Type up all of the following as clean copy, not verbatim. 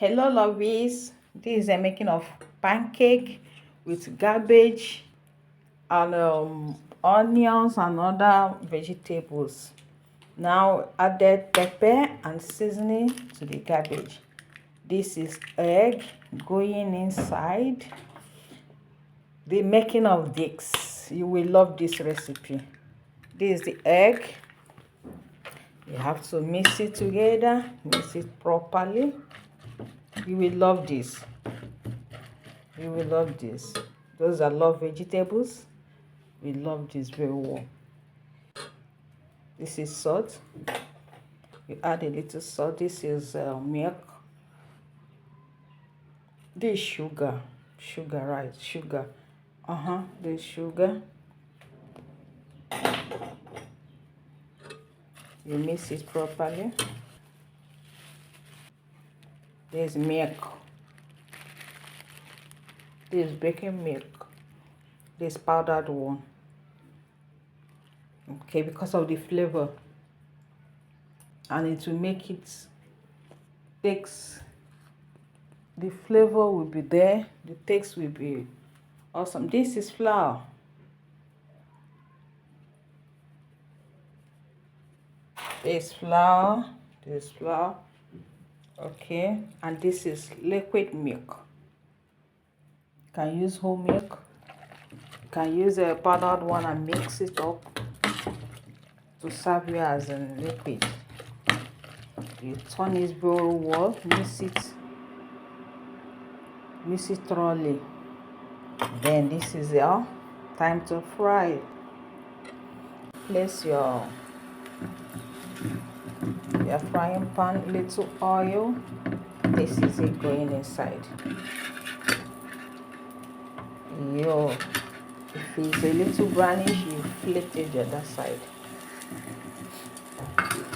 Hello lovies, this is a making of pancake with cabbage and onions and other vegetables. Now added pepper and seasoning to the cabbage. This is egg going inside. The making of this, you will love this recipe. This is the egg. You have to mix it together, mix it properly. You will love this. You will love this. Those that love vegetables will love this very well. This is salt. You add a little salt. This is milk. This is sugar. Sugar, right? Sugar. This sugar. You mix it properly. There's milk. This is baking milk. This powdered one. Okay, because of the flavor. And it will make it takes the flavor will be there, the taste will be awesome. This is flour. This flour. Okay, and this is liquid milk. You can use whole milk. You can use a powdered one and mix it up to serve you as a liquid. You turn it very well, mix it thoroughly. Then this is your time to fry. Place your frying pan, little oil. This is it going inside. If it's a little brownish, you flip it the other side.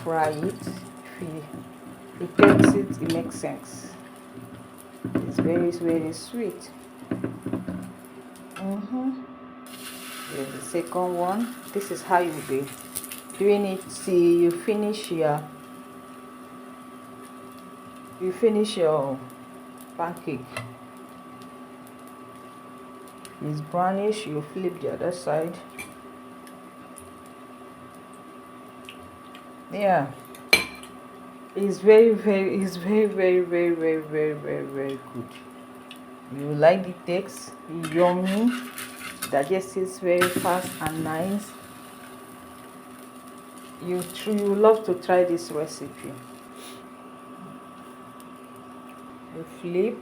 Fry it. If it takes it makes sense. It's very, very sweet. There's the second one. This is how you will be doing it till you finish your pancake. It's brownish, you flip the other side. Yeah, it's very very good. You like the taste, yummy, digests very fast and nice. You love to try this recipe. You flip.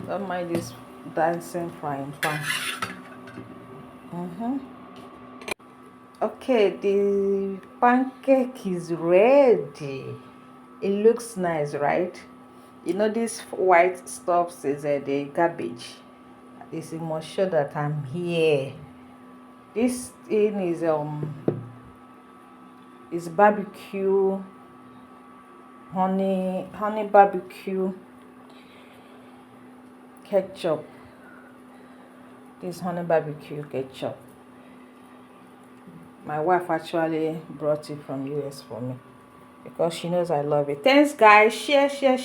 Don't mind this dancing frying pan. Okay, the pancake is ready. It looks nice, right? You know this white stuff is the cabbage. This must show that I'm here. This thing is barbecue, honey barbecue ketchup. This honey barbecue ketchup. My wife actually brought it from US for me because she knows I love it. Thanks guys. Share. Thanks.